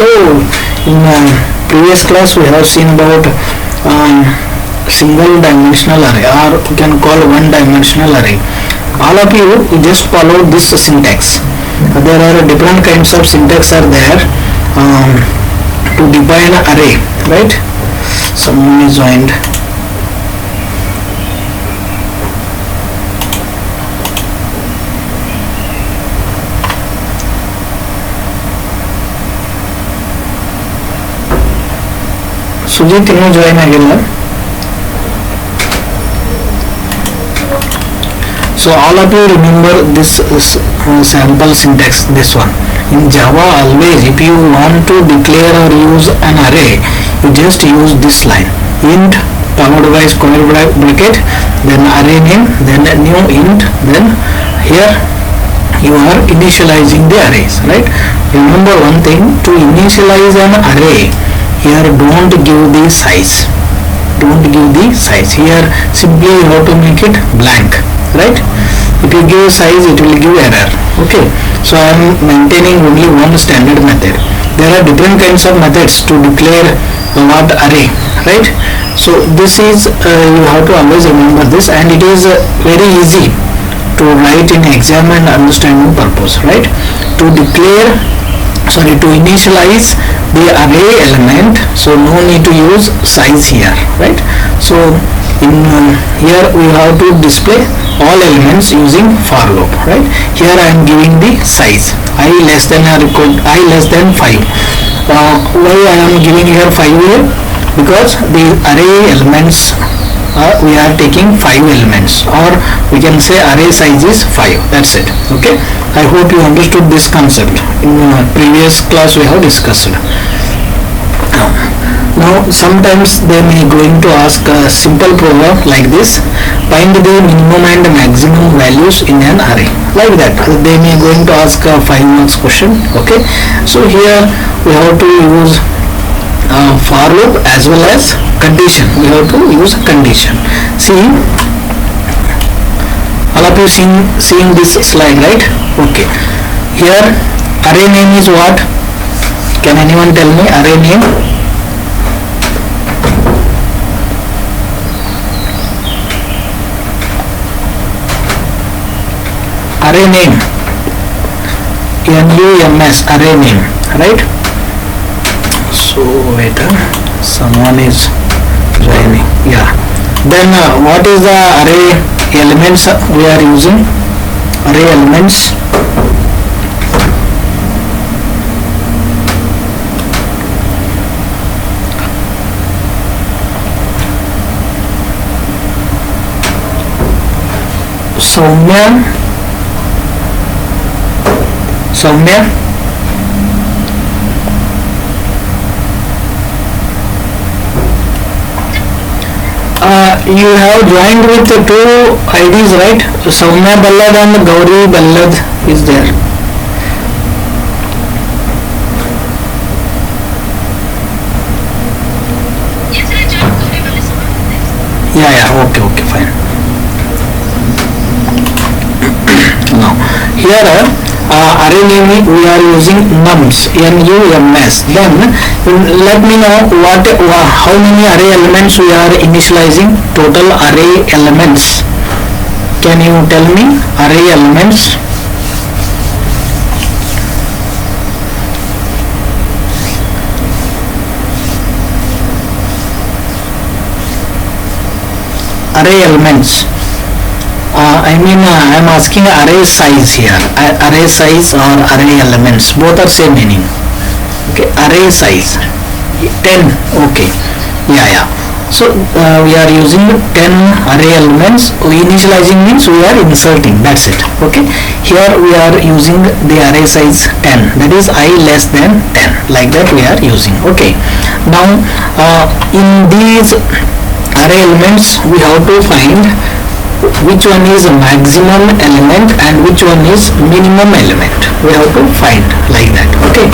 So in previous class we have seen about single dimensional array, or we can call one dimensional array. All of you just follow this syntax. There are different kinds of syntax are there to define an array, right? Someone is joined. Sujit, you join again. So all of you remember this sample syntax, this one. In Java always if you want to declare or use an array, you just use this line, int followed by square bracket, then array name, then a new int, then here you are initializing the arrays, right? Remember one thing, to initialize an array, here don't give the size, here simply you have to make it blank, right? If you give size it will give error. Okay, so I am maintaining only one standard method. There are different kinds of methods to declare what array, right? So this is you have to always remember this, and it is very easy to write in exam and understanding purpose, right? To initialize the array element, so no need to use size here, right? So in here we have to display all elements using for loop, right? Here I am giving the size I less than 5. Why I am giving here 5 here? Because the array elements we are taking 5 elements, or we can say array size is 5. That's it. Okay, I hope you understood this concept. In previous class we have discussed. Now sometimes they may going to ask a simple program like this: find the minimum and maximum values in an array, like that. They may going to ask a 5 marks question. Okay, so here we have to use for loop as well as condition. We have to use condition. See, all of you seeing this slide, right? Okay, here array name is what? Can anyone tell me array name? Array name, NUMS, array name, right? So wait, someone is joining. Yeah, then what is the array elements we are using? Array elements, Soumya, you have joined with 2 IDs, right? Soumya Ballad and Gauri Ballad is there. Yes, I joined Gauri Ballad. Yeah, okay, fine. Now here array name we are using nums, NUMS. Then let me know how many array elements we are initializing. Total array elements, can you tell me? Array elements, I am asking array size here. Array size or array elements, both are same meaning. Okay, array size 10. Okay, yeah. So we are using 10 array elements. Initializing means we are inserting, that's it. Okay, here we are using the array size 10, that is I less than 10, like that we are using. Okay, now in these array elements we have to find which one is maximum element and which one is minimum element. We have to find like that. Okay,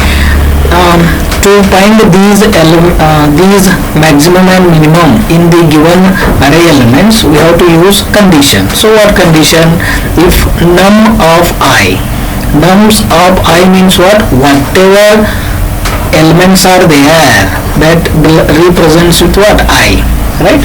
to find these maximum and minimum in the given array elements, we have to use condition. So what condition? If nums of I means what? Whatever elements are there, that represents with what? I, right?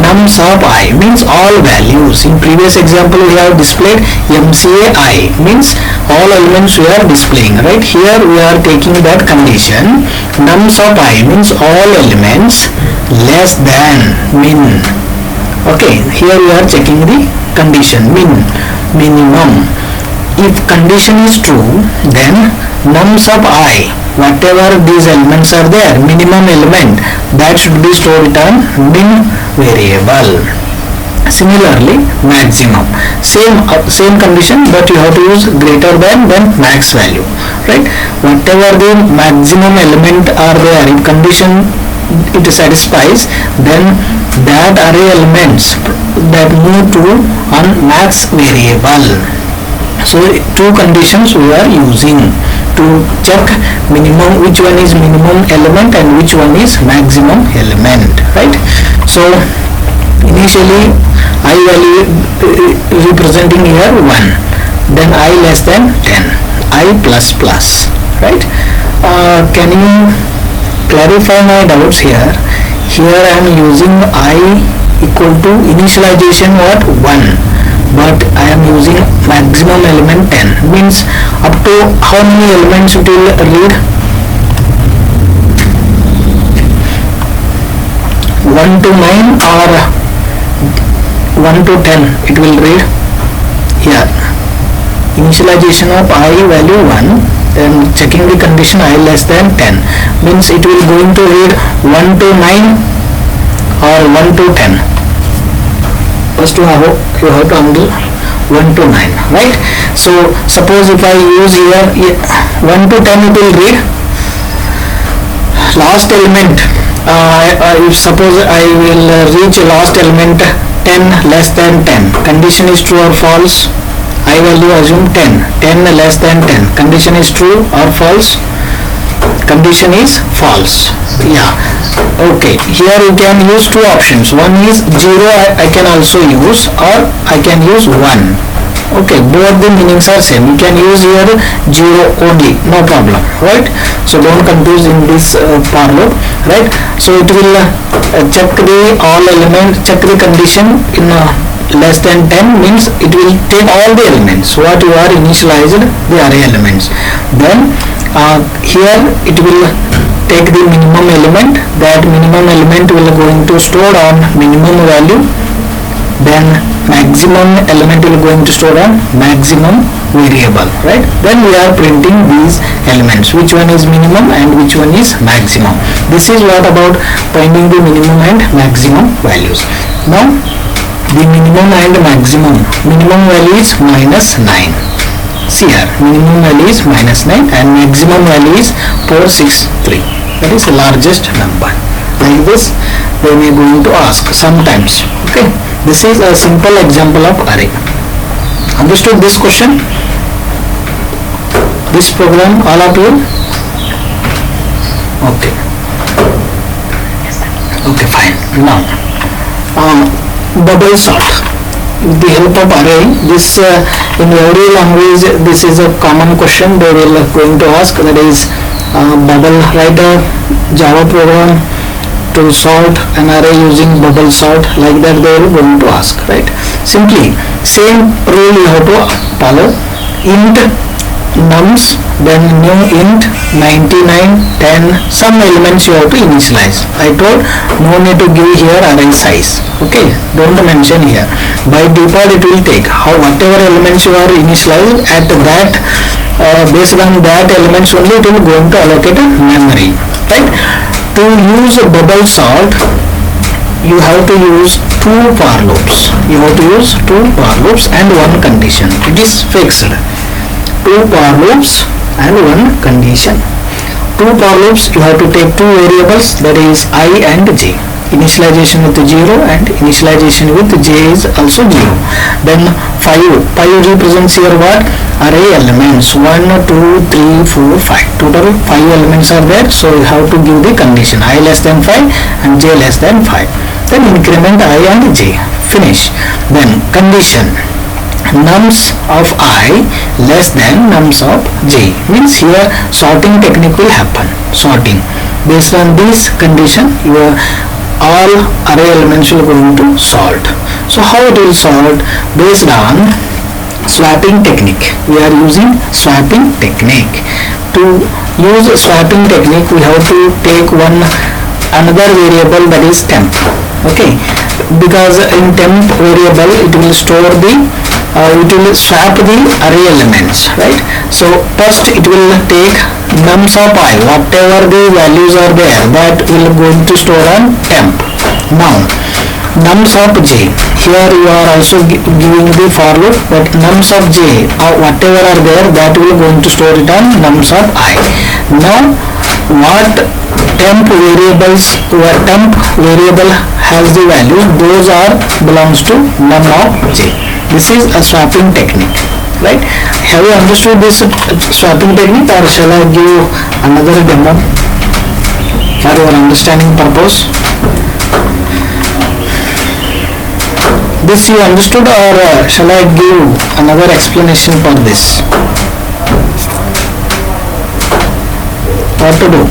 Nums of I means all values. In previous example we have displayed MCA I means all elements we are displaying, right? Here we are taking that condition. Nums of I means all elements less than min. Okay, here we are checking the condition minimum. If condition is true, then nums of I, whatever these elements are there, minimum element, that should be stored in min variable. Similarly, maximum, same condition, but you have to use greater than max value, right? Whatever the maximum element are there, if condition it satisfies, then that array elements that move to on max variable. So two conditions we are using to check minimum, which one is minimum element and which one is maximum element, right? So initially I value representing here 1, then I less than 10, I plus plus, right? Can you clarify my doubts here? Here I am using I equal to initialization what? 1, but I am using maximum element 10, means up to how many elements it will read? 1 to 9 or 1 to 10 it will read. Here initialization of I value 1, then checking the condition I less than 10 means it will going to read 1 to 9 or 1 to 10. First you have to handle 1 to 9, right? So suppose if I use here 1 to 10 it will read. Last element, if suppose I will reach last element 10 less than 10, condition is true or false? I value assume 10 less than 10, condition is true or false? Condition is false. Yeah, okay, here you can use two options. One is 0 I can also use, or I can use 1. Okay, both the meanings are same. You can use here 0 only, no problem, right? So don't confuse in this for loop, right? So it will check the all element, check the condition in less than 10 means it will take all the elements what you are initialized, the array elements. Then here it will take the minimum element, that minimum element will going to store on minimum value, then maximum element will going to store on maximum variable, right? Then we are printing these elements, which one is minimum and which one is maximum. This is what about finding the minimum and maximum values. Now the minimum and maximum, minimum value is -9. See here, minimum value is -9 and maximum value is 463. That is the largest number. Like this they may going to ask sometimes. Okay, this is a simple example of array. Understood this question? This program, all of you? Okay. Okay, fine. Now bubble sort. With the help of array, this in every language this is a common question they will going to ask, that is bubble, write a Java program to sort an array using bubble sort, like that they will going to ask, right? Simply same rule you have to follow. Int nums, then new int 99, 10, some elements you have to initialize. I told no need to give here array size. Okay, don't mention here. By default it will take whatever elements you are initialized at that, based on that elements only it will going to allocate a memory, right? To use a bubble sort you have to use two for loops. You have to use two for loops and one condition. It is fixed. Two for loops and one condition. Two for loops you have to take two variables, that is I and j. Initialization with 0 and initialization with j is also 0. Then 5 represents here what? Array elements 1, 2, 3, 4, 5. Total 5 elements are there, so you have to give the condition I less than 5 and j less than 5. Then increment I and j. Finish. Then condition nums of I less than nums of j, means here sorting technique will happen. sorting. Based on this condition, your all array elements will going to sort. So how it will sort? Based on swapping technique. We are using swapping technique. To use swapping technique, we have to take another variable, that is temp. Okay, because in temp variable it will store it will swap the array elements, right? So first it will take nums of I, whatever the values are there, that will going to store on temp. Now nums of j, here you are also giving the for loop, but nums of j whatever are there, that will going to store it on nums of I. Now what temp variable has the value, those are belongs to num of j. This is a swapping technique, right? Have you understood this swapping technique, or shall I give another demo for your understanding purpose? This you understood, or shall I give another explanation for this? What to do?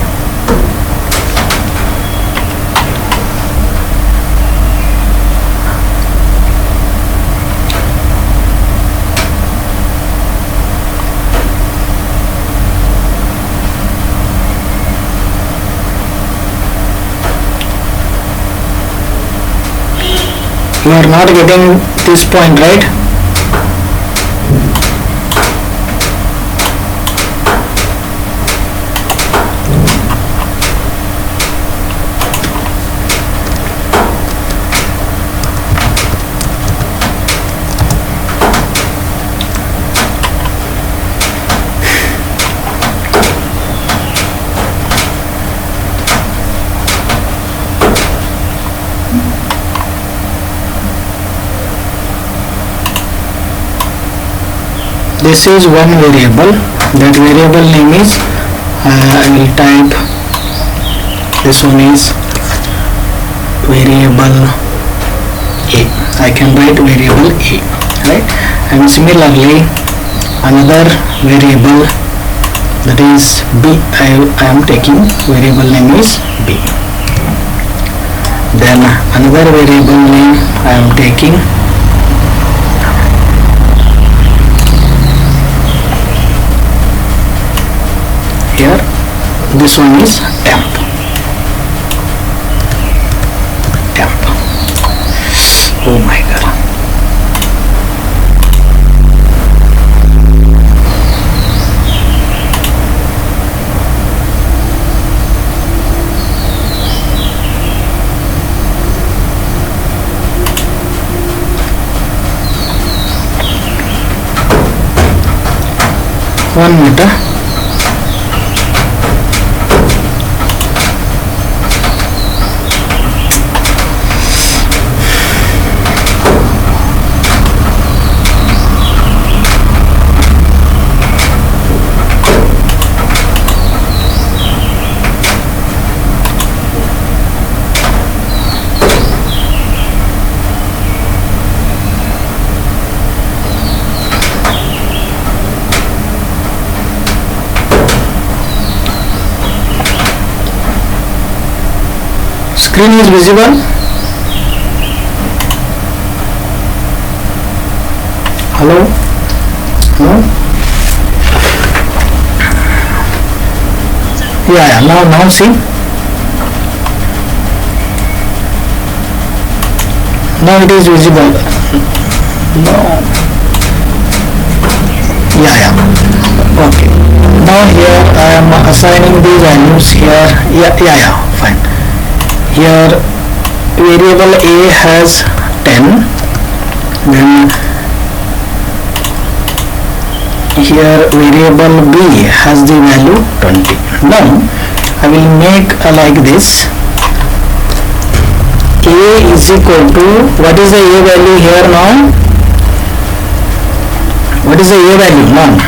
You are not getting this point, right? This is one variable. That variable name is I will type, this one is variable a. I can write variable a, right? And similarly another variable, that is b, I am taking variable name is b. Then another variable name I am taking, here this one is temp. Oh my god. One minute. Screen is visible? Hello? No? Yeah, now see? Now it is visible. No. Yeah. Okay. Now here I am assigning the values here. Yeah, fine. Here variable a has 10, then here variable b has the value 20. Now I will make like this. A is equal to, what is the a value here now? What is the a value now?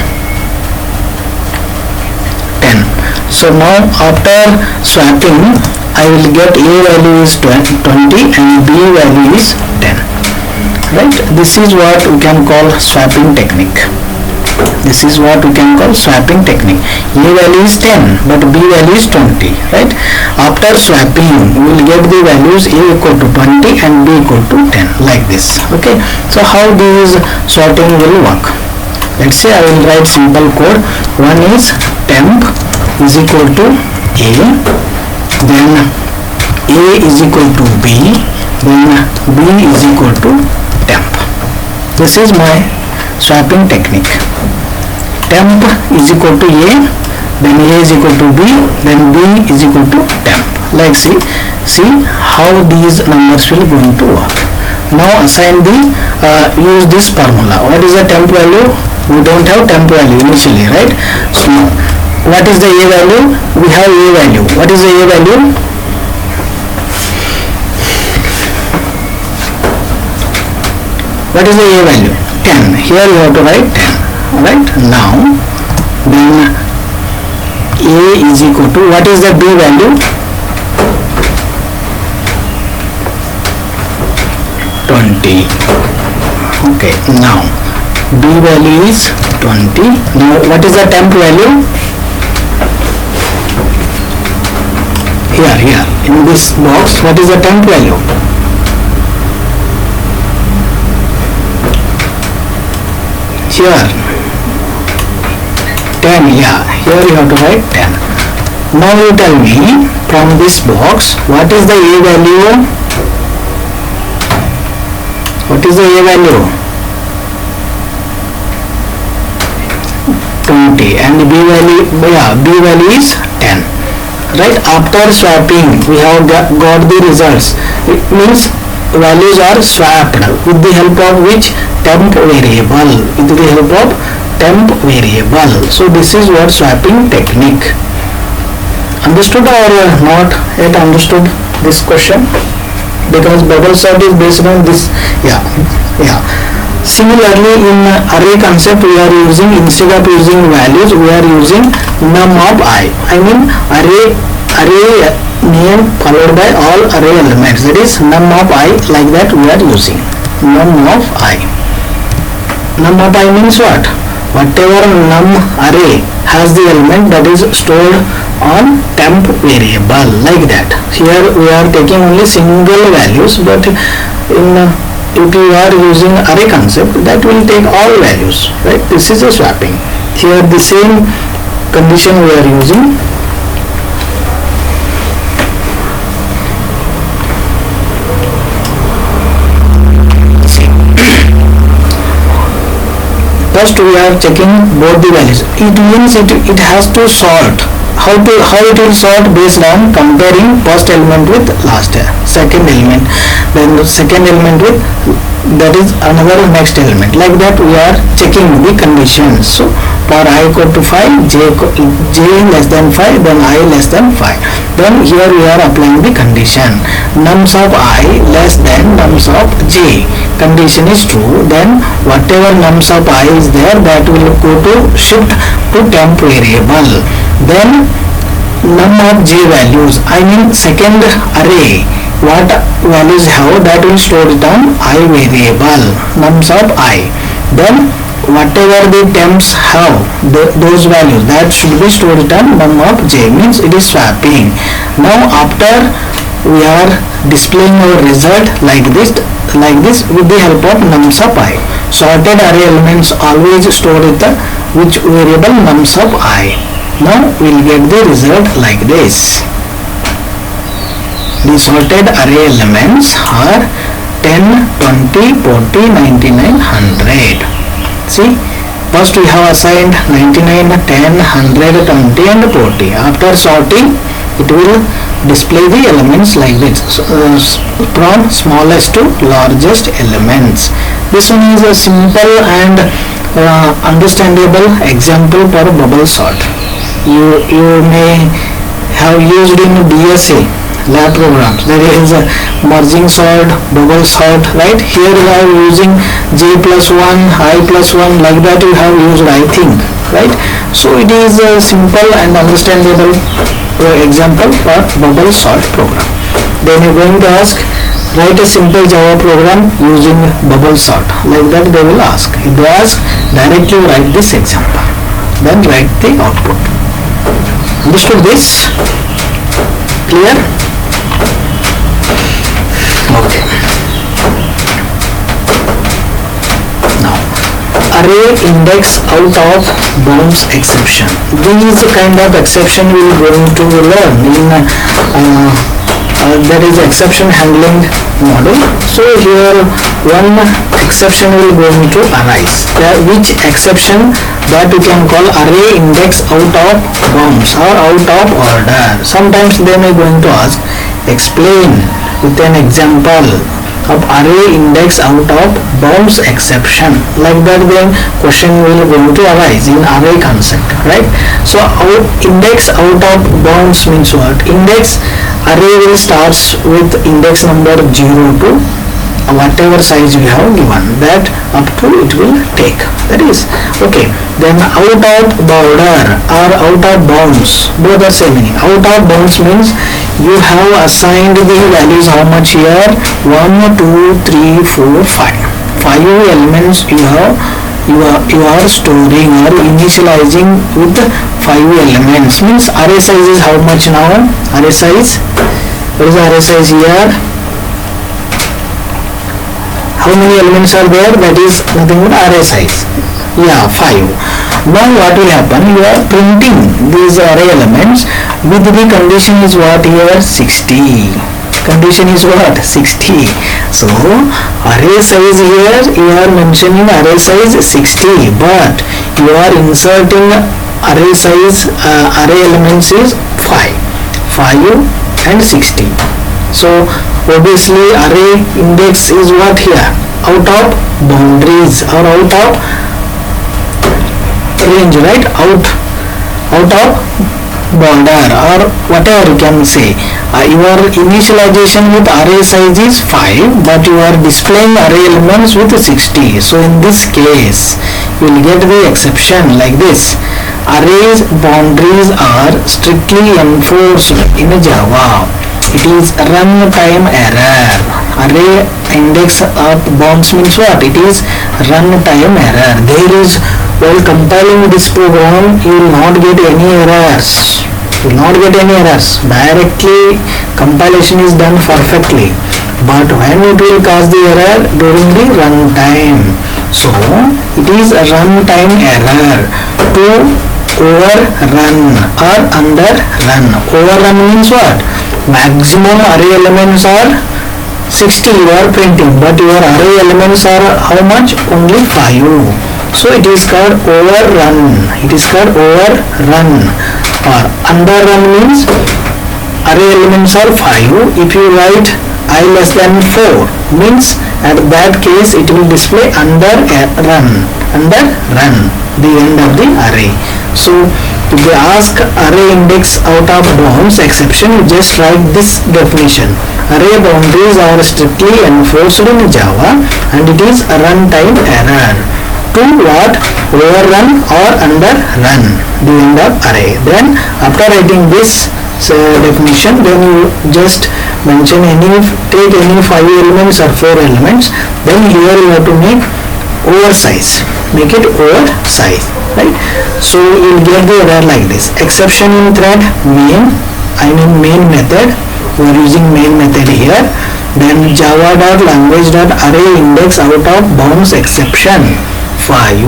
10. So now after swapping, I will get a value is 20 and b value is 10, right? This is what we can call swapping technique. This is what we can call swapping technique. A value is 10 but B value is 20, right? After swapping we will get the values A equal to 20 and B equal to 10, like this. Okay, so how this sorting will work? Let's say I will write simple code. One is temp is equal to A, then A is equal to B, then B is equal to temp. This is my swapping technique. Temp is equal to A, then A is equal to B, then B is equal to temp. Like see how these numbers will going to work. Now assign the use this formula. What is the temp value? We don't have temp value initially, right? So what is the A value? We have A value. What is the A value? What is the A value? 10. Here you have to write 10. Alright, now then A is equal to, what is the B value? 20. Okay, now B value is 20. Now what is the temp value? Here in this box, what is the temp value? Here 10. Yeah, here you have to write 10. Now you tell me from this box what is the A value? What is the A value? 20. And B value, B value is 10. Right, after swapping we have got the results. It means values are swapped with the help of which? Temp variable. With the help of temp variable. So this is what swapping technique. Understood or not yet understood this question? Because bubble sort is based on this. Yeah. Similarly, in array concept we are using, instead of using values we are using num of I. I mean array name followed by all array elements. That is num of I, like that we are using num of I. Num of I means what? Whatever num array has the element that is stored on temp variable, like that. Here we are taking only single values, but if you are using array concept, that will take all values, right? This is a swapping. Here the same condition we are using. First we are checking both the values. It means it has to sort. How it will sort? Based on comparing first element with last second element, then the second element with that is another next element, like that we are checking the conditions. So for I equal to 5, j less than 5, then I less than 5, then here we are applying the condition nums of I less than nums of j. Condition is true, then whatever nums of I is there, that will go to shift to temp variable. Then num of j values, I mean second array, what values have, that will store it on I variable, nums of I. Then whatever the temps have, those values, that should be stored on num of j, means it is swapping. Now after we are displaying our result like this with the help of nums of I. Sorted array elements always stored with the which variable? Nums of I. Now we will get the result like this. The sorted array elements are 10, 20, 40, 99, 100. See, first we have assigned 99, 10, 100, 20 and 40. After sorting, it will display the elements like this, from smallest to largest elements. This one is a simple and understandable example for bubble sort. You may have used in DSA lab programs. There is a merging sort, bubble sort, right? Here you are using j plus 1, I plus 1, like that you have used, I think, right? So it is a simple and understandable example for bubble sort program. Then you are going to ask, write a simple Java program using bubble sort. Like that they will ask. If they ask, directly write this example. Then write the output. Understood this? Clear? Okay. Now, array index out of bounds exception. This kind of exception we are going to learn in that is exception handling model. So here one exception will going to arise. Which exception? That we can call array index out of bounds or out of order. Sometimes they may going to ask, explain with an example of array index out of bounds exception. Like that then question will going to arise in array concept, right? So our index out of bounds means what? Index array will starts with index number 0 to whatever size you have given, that up to it will take. That is okay. Then out of border or out of bounds, both are same meaning. Out of bounds means you have assigned the values how much here? 1, 2, 3, 4, 5. 5 elements you are storing or initializing with 5 elements. Means array size is how much now? Array size, what is the array size here? How many elements are there? That is nothing but array size. Yeah, 5. Now what will happen? You are printing these array elements with the condition is what here? 60. Condition is what? 60. So array size here you are mentioning array size 60, but you are inserting array size array elements is 5 and 60. So obviously array index is what here? Out of boundaries or out of range, right? Out of border or whatever you can say. Your initialization with array size is 5, but you are displaying array elements with 60. So in this case you will get the exception like this. Arrays boundaries are strictly enforced in Java. It is runtime error. Array index of bounds means what? It is runtime error. There is, while compiling this program, you will not get any errors. You will not get any errors. Directly compilation is done perfectly. But when it will cause the error? During the runtime. So it is a runtime error to overrun or underrun. Overrun means what? Maximum array elements are 60 you are printing, but your array elements are how much? Only 5. So it is called overrun. It is called overrun. Or underrun means array elements are 5. If you write I less than 4 means at that case it will display underrun, the end of the array. So if they ask array index out of bounds exception, you just write this definition. Array boundaries are strictly enforced in Java and it is a runtime error to what? Overrun or underrun the end of array. Then after writing this definition, then you just mention take any 5 elements or 4 elements, then here you have to make oversize, make it oversize, right? So you will get the error like this. Exception in thread main, main method. We are using main method here. Then java.language.array index out of bounds exception 5.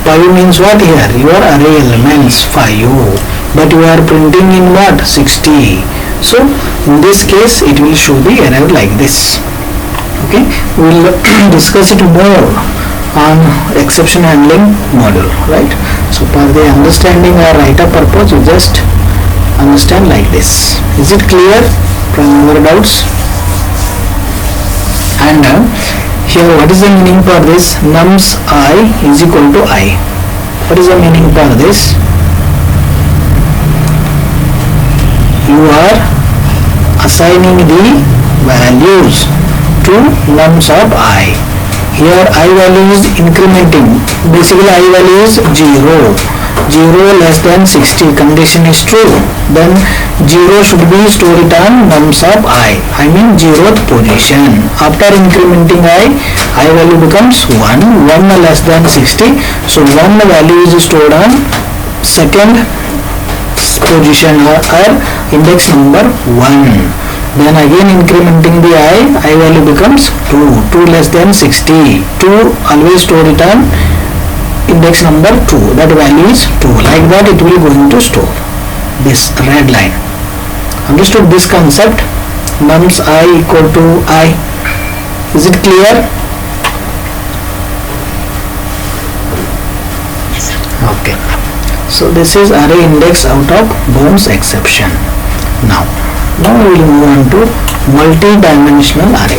5 means what here? Your array elements 5, but you are printing in what? 60. So in this case it will show the error like this. Okay, we will discuss it more on exception handling module, right? So for the understanding or write-up purpose, you just understand like this. Is it clear from your doubts? And here what is the meaning for this? Nums I is equal to I. What is the meaning for this? You are assigning the values to nums of I. Here I value is incrementing. Basically I value is 0. 0 less than 60 condition is true, then 0 should be store return nums of I mean 0th position. After incrementing I value becomes 1, 1 less than 60, so 1 value is stored on second position or index number 1. Then again incrementing the I value becomes 2, 2 less than 60, 2 always store return index number 2, that value is 2, like that it will going to store this red line. Understood this concept? Nums I equal to I. Is it clear? Yes, sir. Okay, so this is array index out of bounds exception. Now we will move on to multi-dimensional array.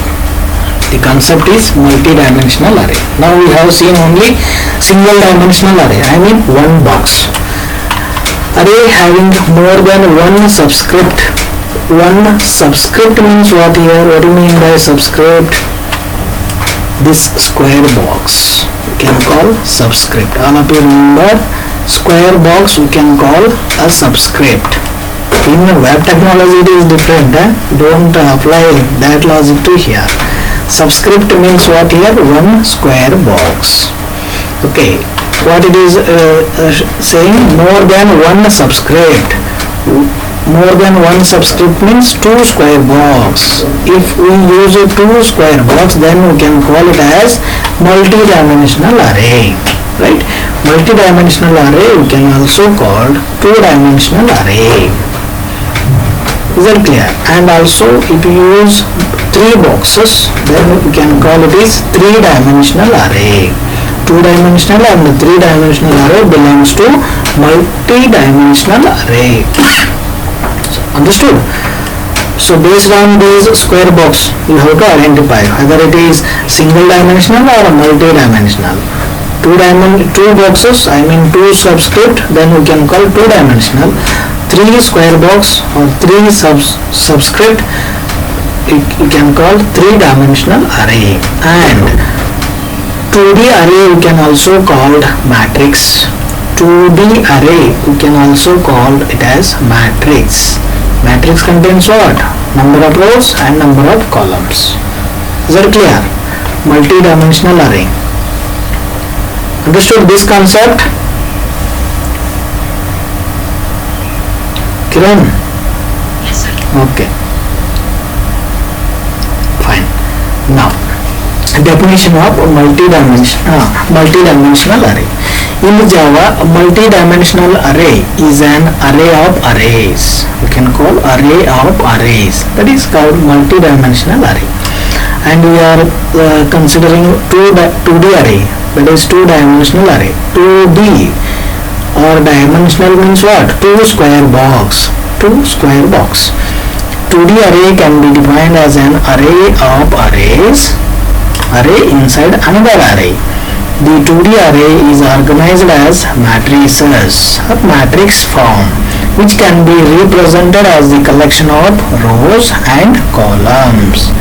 The concept is multi-dimensional array. Now we have seen only single dimensional array, I mean one box. Array having more than one subscript. One subscript means what here? What do you mean by subscript? This square box we can call subscript. All of you remember, square box we can call a subscript. In web technology it is different, don't apply that logic to here. Subscript means what here? One square box. Okay, what it is saying? More than one subscript. More than one subscript means two square box. If we use a two square box, then we can call it as multi-dimensional array, right? Multi-dimensional array we can also call two-dimensional array. Is that clear? And also if you use three boxes, then we can call it is three-dimensional array. Two-dimensional and three-dimensional array belongs to multi-dimensional array. So, understood? So based on this square box, you have to identify whether it is single dimensional or multi-dimensional. Two boxes, I mean two subscript, then we can call two-dimensional. Three square box or three subscript, you can call three-dimensional array. And 2D array we can also call matrix. 2D array we can also call it as matrix. Matrix contains what? Number of rows and number of columns. Is that clear? Multi-dimensional array. Understood this concept? Kiran? Yes, sir. Okay. Fine. Now, definition of multi-dimensional array. In Java, a multi-dimensional array is an array of arrays. We can call array of arrays. That is called multi-dimensional array. And we are considering 2D array. That is two-dimensional array. 2D or dimensional means what? Two square box. 2D array can be defined as an array of arrays, array inside another array. The 2D array is organized as matrices of matrix form, which can be represented as the collection of rows and columns.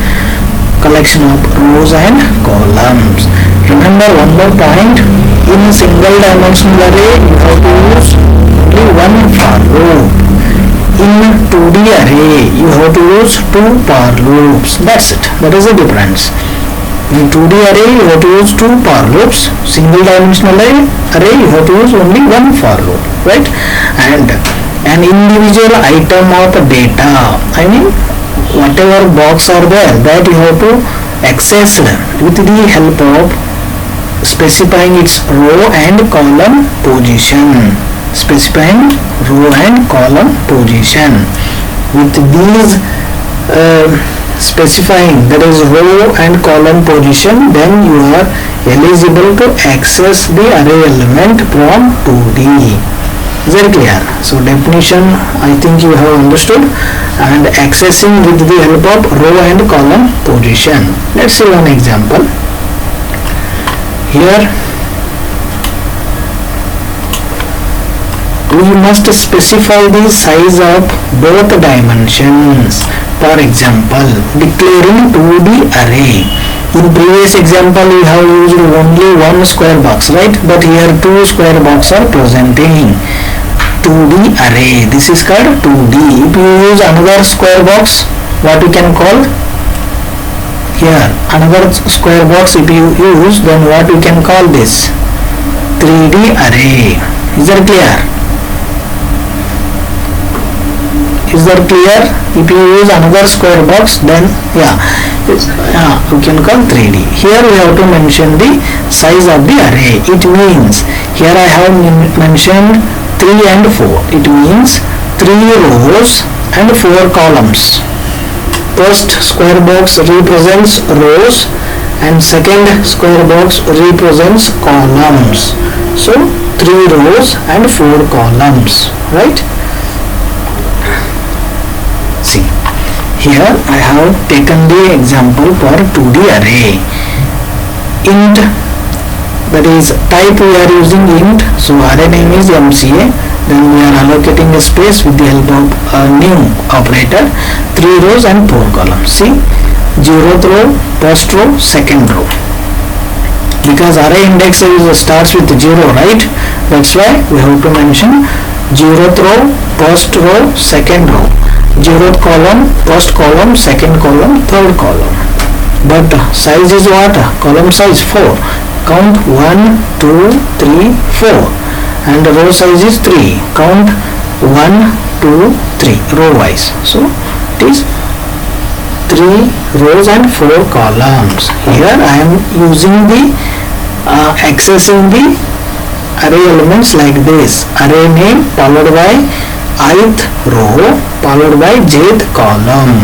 Remember one more point, in single dimensional array you have to use only one for loop. In 2D array you have to use two for loops. That's it. That is the difference. In 2D array you have to use two for loops. Single dimensional array you have to use only one for loop, right? And an individual item of data, I mean whatever box are there, that you have to access with the help of specifying its row and column position. With these specifying, that is row and column position, then you are eligible to access the array element from 2D. Is that clear? So definition I think you have understood, and accessing with the help of row and column position. Let's see one example. Here we must specify the size of both dimensions. For example, declaring 2D array. In previous example we have used only one square box, right? But here two square boxes are presenting 2D array. This is called 2D. If you use another square box, what we can call? Here another square box if you use, then what we can call this? 3D array. Is that clear? Is that clear? If you use another square box, then we can call 3D. Here we have to mention the size of the array. It means here I have mentioned 3 and 4. It means 3 rows and 4 columns. First square box represents rows and second square box represents columns. So 3 rows and 4 columns, right? See, here I have taken the example for 2D array. Int, that is type we are using int, so array name is MCA. Then we are allocating a space with the help of a new operator, 3 rows and 4 columns. See, 0th row, first row, second row. Because array index starts with 0, right? That's why we have to mention 0th row, first row, second row. 0th column, first column, second column, third column. But size is what? Column size 4. Count 1, 2, 3, 4. And the row size is 3. Count 1, 2, 3 row wise. So it is 3 rows and 4 columns. Here I am using the accessing the array elements like this. Array name followed by ith row followed by jth column.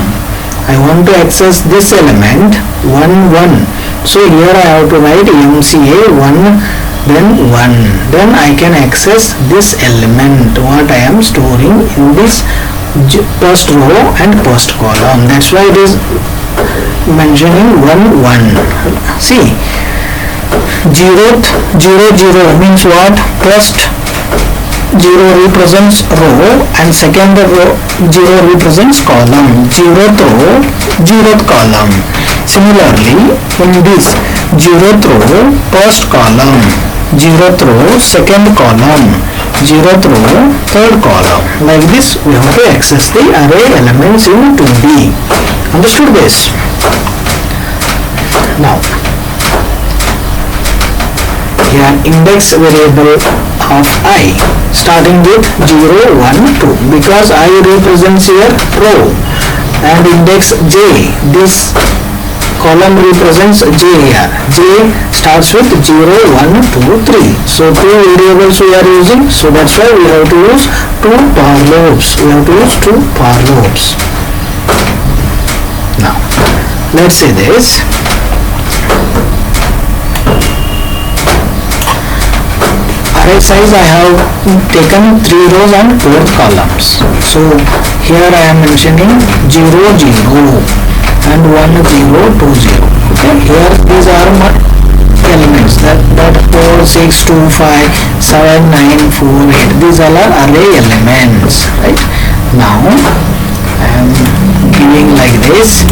I want to access this element 1, 1. So here I have to write MCA 1 then 1, then I can access this element what I am storing in this first row and first column. That's why it is mentioning 1, 1. See, 0th 0, 0 means what? First 0 represents row and second row 0 represents column. 0th row, 0th column. Similarly, in this 0th row, first column, 0th row, second column, 0th row, third column. Like this, we have to access the array elements in 2D. Understood this? Now, here index variable of I starting with 0, 1, 2 because I represents here row and index j, this column represents j here. J starts with 0, 1, 2, 3. So 2 variables we are using, so that's why we have to use 2 for loops. We have to use 2 for loops. Now, let's see this. Array size I have taken 3 rows and 4 columns. So here I am mentioning 0, 0 and 1, 0, 2, 0. Okay, here these are my elements that 4, 6, 2, 5, 7, 9, 4, 8. These all are array elements, right? Now I am giving like this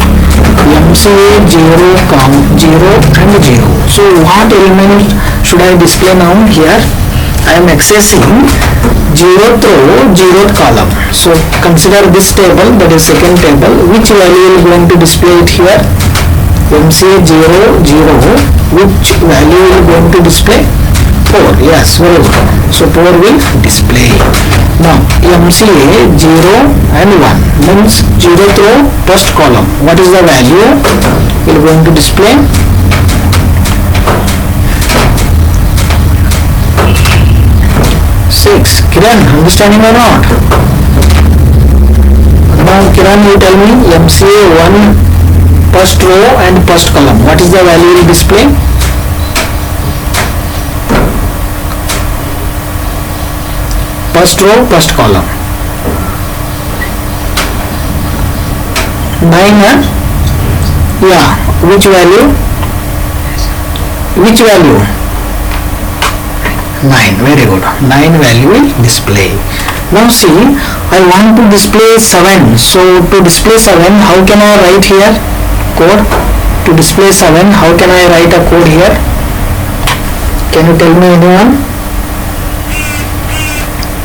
MCA 0, 0 and 0. So what element should I display now? Here I am accessing 0th row, 0th column. So consider this table, that is second table. Which value is going to display it here? MCA 0, 0. Which value is going to display? 4. Yes, very good. So 4 will display. Now MCA 0 and 1 means 0th row, first column. What is the value it is going to display? 6. Kiran, understanding or not? Now Kiran, you tell me MCA 1 first row and first column. What is the value will display? First row, first column. 9, huh? Yeah. Which value? Which value? 9. Very good. 9 value will display. Now see, I want to display 7. So to display 7, how can I write here? Code to display 7, how can I write a code here? Can you tell me, anyone?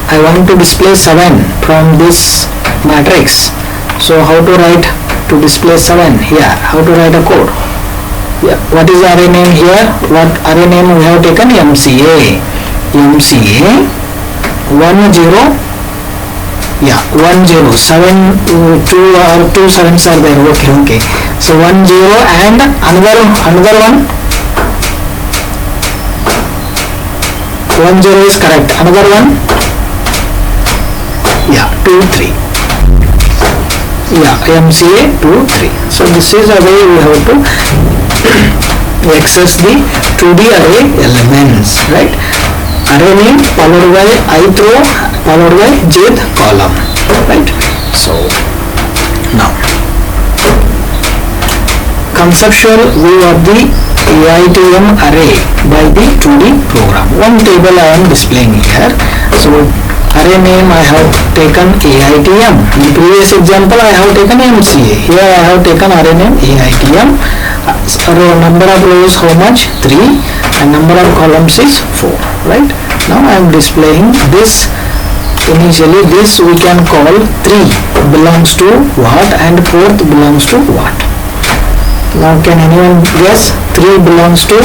I want to display 7 from this matrix. So how to write to display 7 here? How to write a code? Yeah. What is the array name here? What array name we have taken? MCA. MCA 10. Yeah, 10. 7, 2 or 2 sevens are there. Okay. So 10 and another one. 10 is correct. Another one. Yeah, 2, 3. Yeah, MCA 2, 3. So this is a way we have to access the 2D array elements, right? Array name followed by ith row followed by jth column, right? So now conceptual view of the AITM array by the 2D program. One table I am displaying here. So array name I have taken AITM. In the previous example I have taken MCA. Here I have taken array name AITM. Number of rows how much? 3 and number of columns is 4, right? Now I am displaying this. Initially this we can call 3 belongs to what and 4th belongs to what. Now can anyone guess? 3 belongs to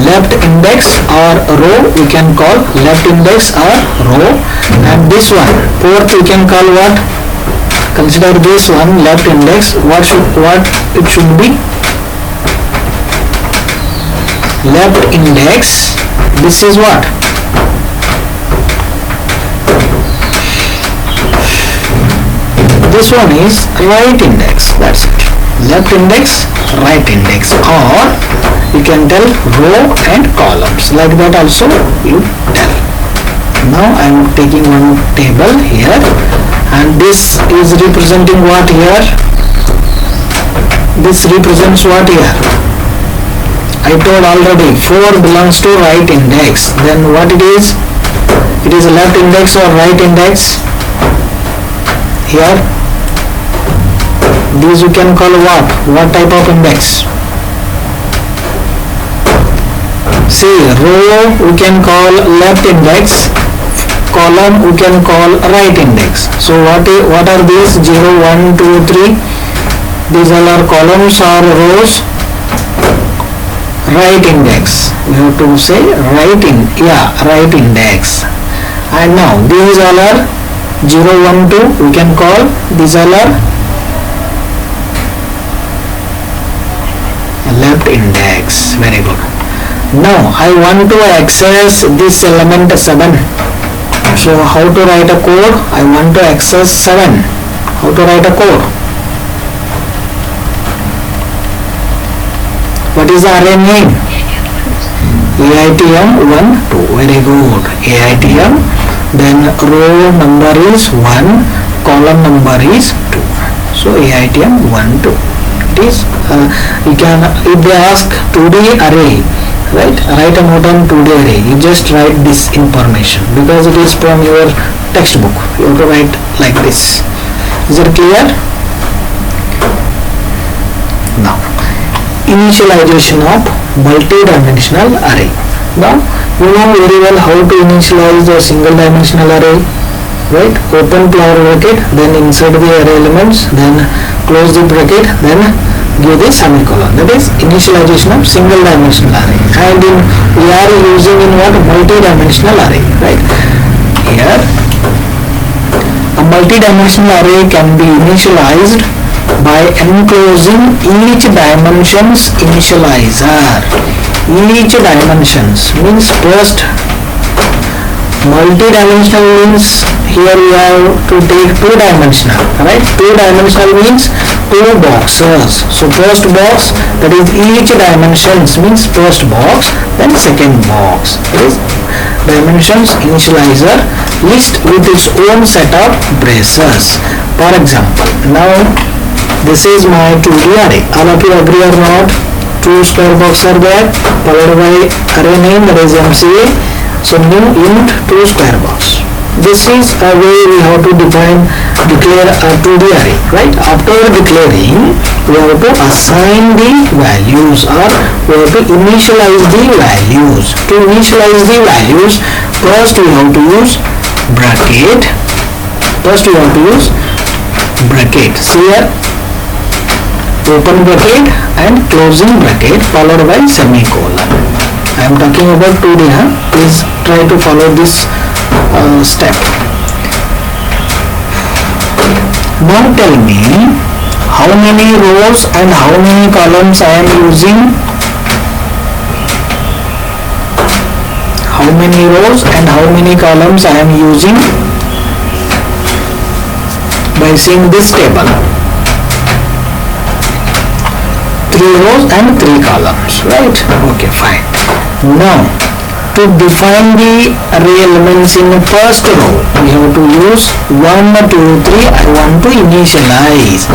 left index or row, we can call left index or row, and this one 4th we can call what? Consider this one left index. What it should be? Left index. This is what? This one is right index. That's it. Left index, right index, or you can tell row and columns. Like that also you tell. Now I am taking one table here, and this is representing what here? This represents what here? I told already 4 belongs to right index. Then what it is? It is a left index or right index? Here these you can call what? What type of index? See, row we can call left index, column we can call right index. So what are these? 0, 1, 2, 3. These all are columns or rows. Right index. We have to say right index. And now these all are 0, 1, 2. We can call these all are left index. Very good. Now I want to access this element 7. So how to write a code? I want to access 7. How to write a code? What is the array name? AITM 1, 2. Very good. AITM. Then row number is 1, column number is 2. So AITM 1, 2. It is you can, if they ask 2D array, right, write a note on 2D array, you just write this information because it is from your textbook. You have to write like this. Is it clear? Now initialization of multi-dimensional array. Now you know very well how to initialize a single dimensional array, right? Open flower bracket, then insert the array elements, then close the bracket, then give the semicolon. That is initialization of single dimensional array. And we are using in what? Multi-dimensional array, right? Here a multi-dimensional array can be initialized by enclosing each dimension's initializer. Each dimensions means first multi-dimensional means here we have to take 2-dimensional, right? 2-dimensional means 2 boxes. So first box, that is each dimensions means first box, then second box. That is dimensions initializer list with its own set of braces. For example, now this is my 2D array. All of you agree or not? 2 square box are there, followed by array name, that is MCA. So new int 2 square box. this is a way we have to declare a 2D array, right? After declaring, we have to assign the values, or we have to initialize the values. To initialize the values, first we have to use bracket. See here, open bracket and closing bracket followed by semicolon. I am talking about 2D, please try to follow this step. Now tell me how many rows and how many columns I am using. How many rows and how many columns I am using by seeing this table. 3 rows and 3 columns, right? Okay, fine. Now to define the array elements in the first row, we have to use 1, 2, 3. I want to initialize.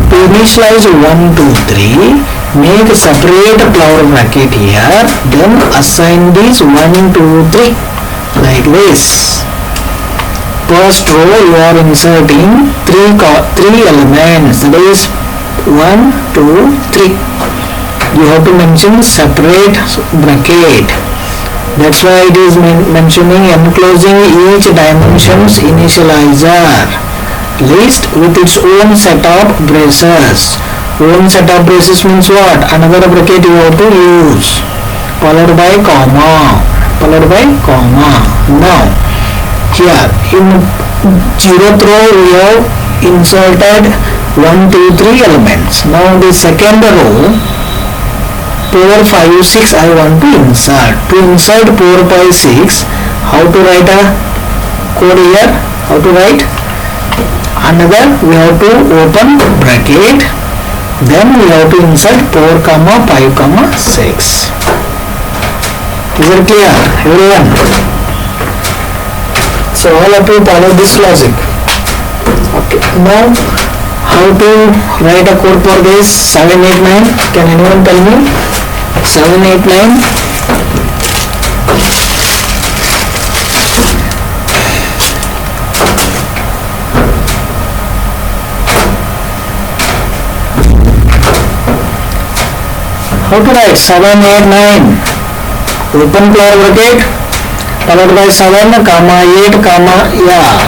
To initialize 1, 2, 3, make a separate flower bracket here, then assign these 1, 2, 3 like this. First row you are inserting 3 elements, that is 1, 2, 3. You have to mention separate bracket. That's why it is mentioning enclosing each dimension's initializer list with its own set of braces. Own set of braces means what? Another bracket you have to use, followed by comma. Now here in 0th row we have inserted 1, 2, 3 elements. Now the second row 4, 5, 6 I want to insert. To insert 4, 5, 6, how to write a code here? How to write? Another, we have to open bracket, then we have to insert 4, 5, 6. Is it clear, everyone? So all of you follow this logic. Okay, now how to write a code for this? 7, 8, 9. Can anyone tell me? 7, 8, 9. How to write 7, 8, 9? Open flower bracket followed by 7, 8,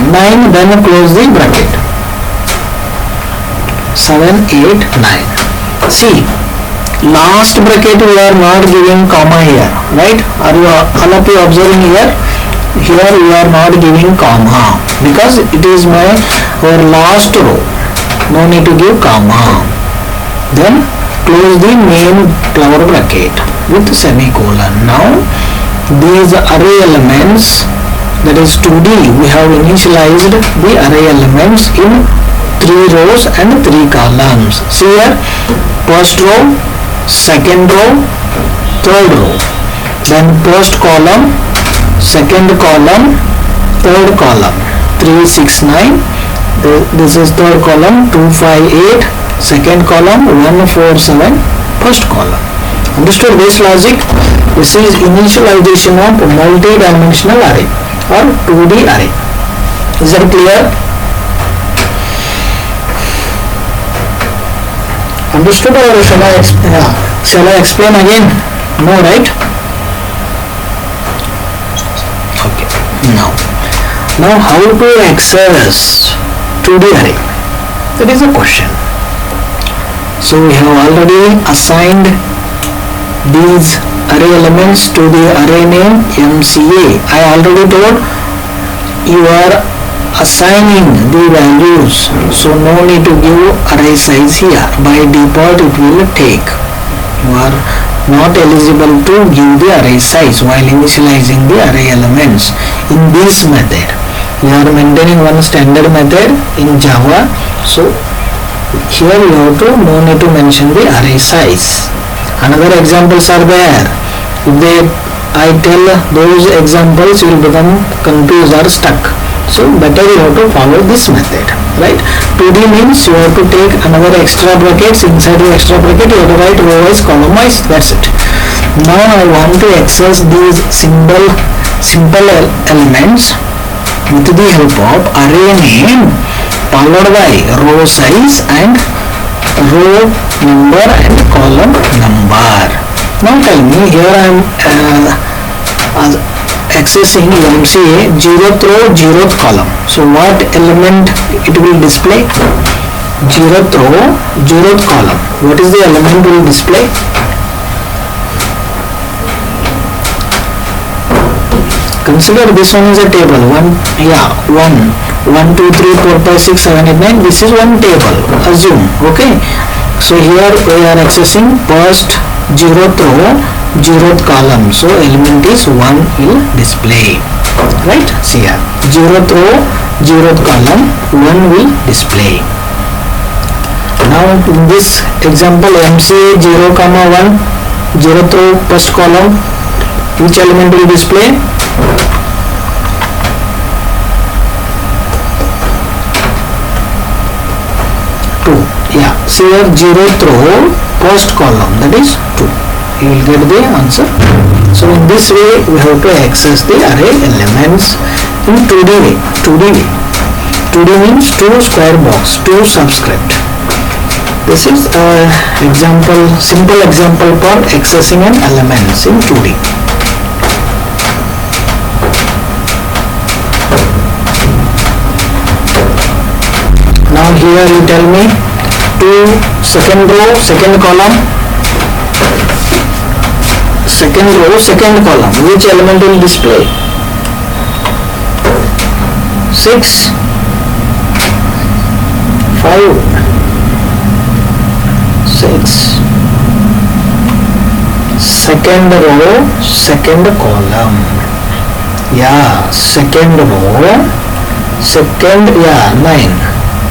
9, then close the bracket. 7, 8, 9. See, last bracket we are not giving comma here, right? Are you all of you observing here? Here we are not giving comma because it is our last row. No need to give comma. Then close the main flower bracket with semicolon. Now these array elements, that is 2D, we have initialized the array elements in 3 rows and 3 columns. See here, first row, second row, third row, then first column, second column, third column, 3, 6, 9. This is third column, 2, 5, 8, second column, 1, 4, 7, first column. Understood this logic? This is initialization of multi-dimensional array or 2D array. Is that clear? Understood, or shall I explain again? No, right? Okay. Now how to access 2D array? That is a question. So we have already assigned these array elements to the array name MCA. I already told you are assigning the values, so no need to give array size here. By default it will take. You are not eligible to give the array size while initializing the array elements in this method. We are maintaining one standard method in Java, so here you have to no need to mention the array size. Another examples are there. If I tell those examples, you will become confused or stuck. So better you have to follow this method, right? 2D means you have to take another extra brackets. Inside the extra bracket you have to write row wise, column wise. That's it. Now I want to access these simple elements with the help of array name followed by row size and row number and column number. Now tell me, here I am accessing MCA 0th row 0th column. So what element it will display? 0th row 0th column. What is the element will display? Consider this one is a table. 1, 2, 3, 4, 5, 6, 7, 8, 9. This is one table. Assume. Okay. So here we are accessing first 0th row 0th column. So element is 1 will display. Right? See here. 0th row 0th column 1 will display. Now in this example MCA 0, 1 0th row first column, which element will display? 2. Yeah, see here 0th row first column, that is 2. You will get the answer. So in this way we have to access the array elements in 2D way. 2D means 2 square box, 2 subscript. This is simple example for accessing an elements in 2D. Now here you tell me 2 second row second column, second row second column, which element will display? 6, 5, 6. Second row second column. Yeah, second row second, 9.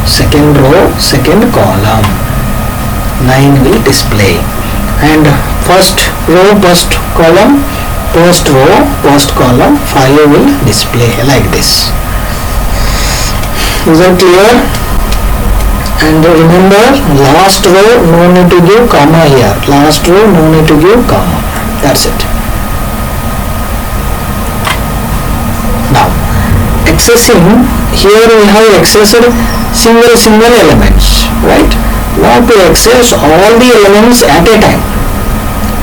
Second row second column, 9 will display. And first row first column, first row first column, 5 will display like this. Is that clear? And remember, last row no need to give comma here. Last row no need to give comma. That's it. Now accessing, here we have accessed single elements, right? Now to access all the elements at a time.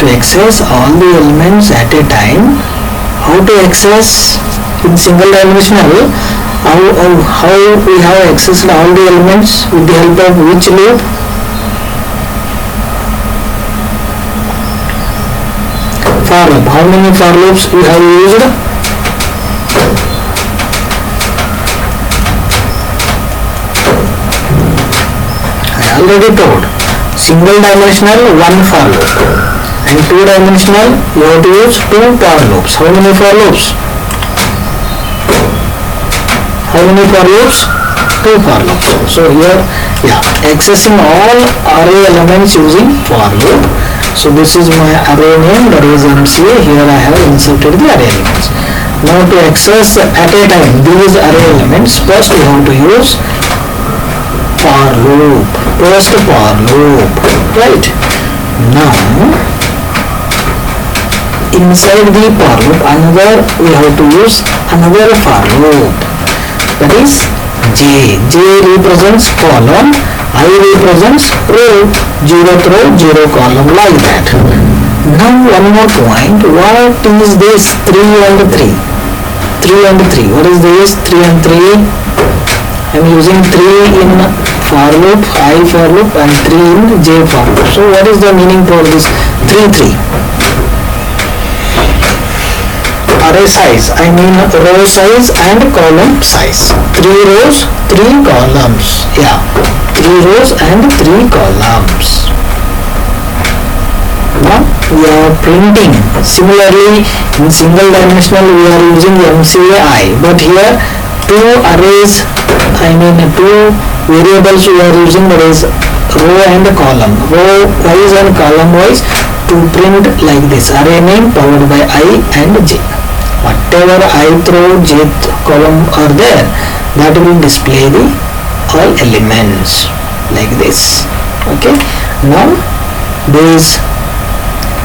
To access all the elements at a time, how to access in single dimensional? How we have accessed all the elements with the help of which loop? For loop. How many for loops we have used? I already told. Single dimensional 1 for loop, and 2 dimensional you have to use 2 for loops. How many for loops? How many for loops? 2 for loops. So here, accessing all array elements using for loop. So this is my array name, that is MCA. Here I have inserted the array elements. Now to access at a time these array elements, first we have to use for loop. First for loop, right? Now inside the for loop, we have to use another for loop. That is J. J represents column, I represents row, 0th row, 0 column, like that. Now one more point, what is this 3 and 3? 3 and 3, what is this 3 and 3? I am using 3 in for loop, I for loop, and 3 in J for loop. So what is the meaning for this 3, 3? Array size, I mean row size and column size. 3 rows, 3 columns. Yeah, 3 rows and 3 columns. Now we are printing. Similarly, in single dimensional we are using MCAI, but here 2 arrays, I mean 2 variables we are using, that is row and column. Row wise and column wise to print like this. Array name followed by I and J. Whatever ith row, jth column are there, that will display the all elements like this. Okay. Now this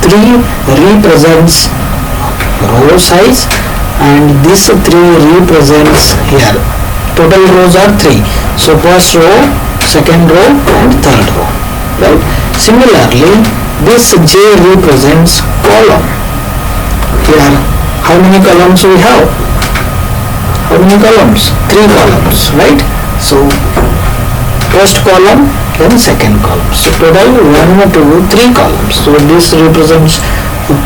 3 represents row size and this 3 represents here. Total rows are 3. So first row, second row and third row. Right? Similarly, this J represents column. Here, how many columns we have? How many columns? 3 columns, right? So first column, then second column. So total 1, 2, 3 columns. So this represents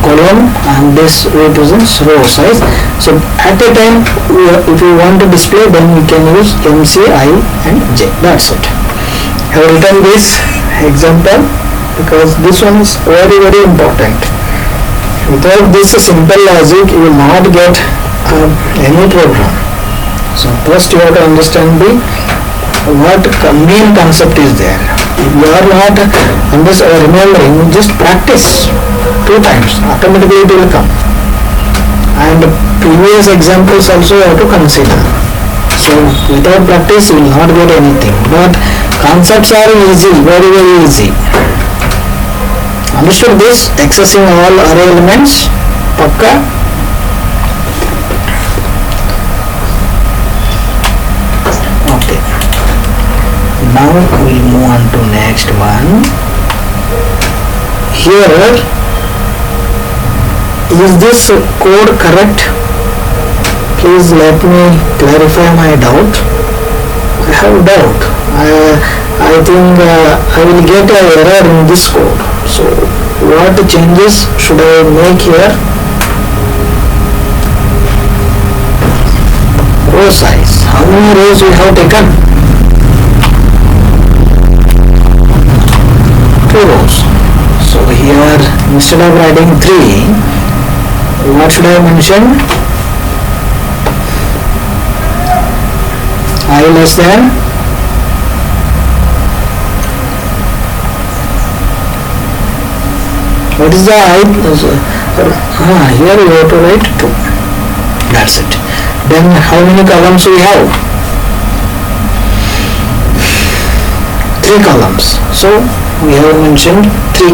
column and this represents row size. So at a time, if you want to display, then we can use MC, I and J. That's it. I have written this example because this one is very important. Without this simple logic, you will not get any program. So first you have to understand what main concept is there. If you are not remembering, just practice 2 times, automatically it will come. And previous examples also you have to consider. So without practice you will not get anything. But concepts are easy, very easy. Understood this? Accessing all array elements, pakka? Okay. Now we move on to next one. Here, is this code correct? Please let me clarify my doubt. I have doubt. I think I will get an error in this code. So what changes should I make here? Row size. How many rows we have taken? 2 rows. So here instead of writing 3, what should I mention? I less than what is the I? Here you have to write 2. That's it. Then how many columns we have? 3 columns. So we have mentioned 3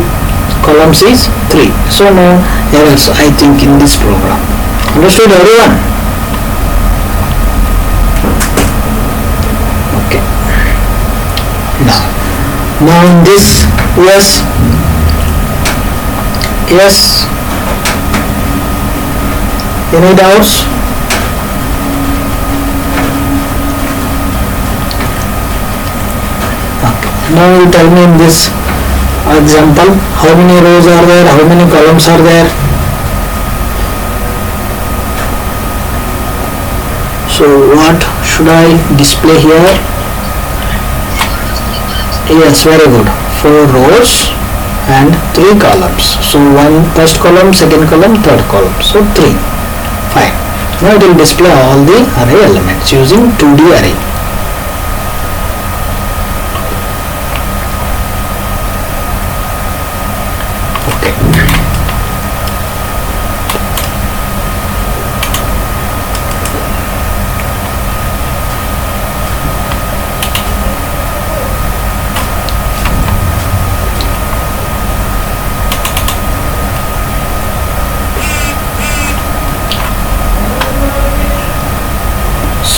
columns is 3. So no errors, I think, in this program. Understood, everyone? Okay. Now in this, yes. Any doubts? Okay. Now you tell me in this example, how many rows are there, how many columns are there? So what should I display here? Yes, very good. 4 rows and 3 columns. So first column, second column, third column. So 3. Fine. Now it will display all the array elements using 2D array.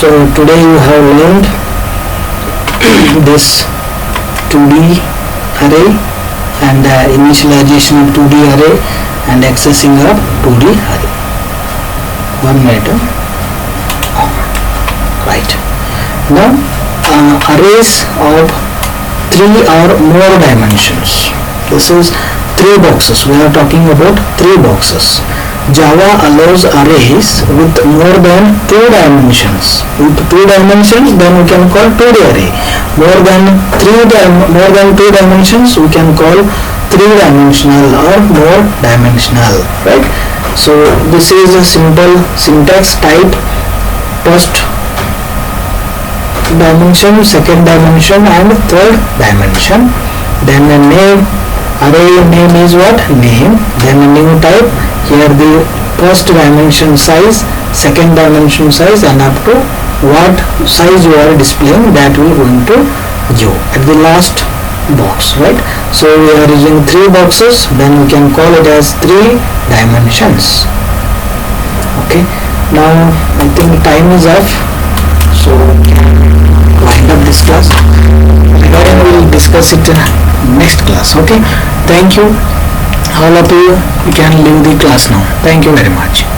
So today you have learned this 2D array and initialization of 2D array and accessing of 2D array. 1 minute. Right. Now arrays of 3 or more dimensions. This is 3 boxes. We are talking about 3 boxes. Java allows arrays with more than 2 dimensions. With 2 dimensions, then we can call 2D array. More than 2 dimensions, we can call 3-dimensional or more dimensional, right? So this is a simple syntax type. First dimension, second dimension and third dimension. Then a name, array name is what? Name. Then a new type. Here the first dimension size, second dimension size, and up to what size you are displaying, that we are going to give at the last box, right? So we are using 3 boxes, then we can call it as 3 dimensions. Okay. Now I think time is off, so wind up this class. Regarding we'll discuss it in next class. Okay, thank you all of you. You can leave the class now. Thank you very much.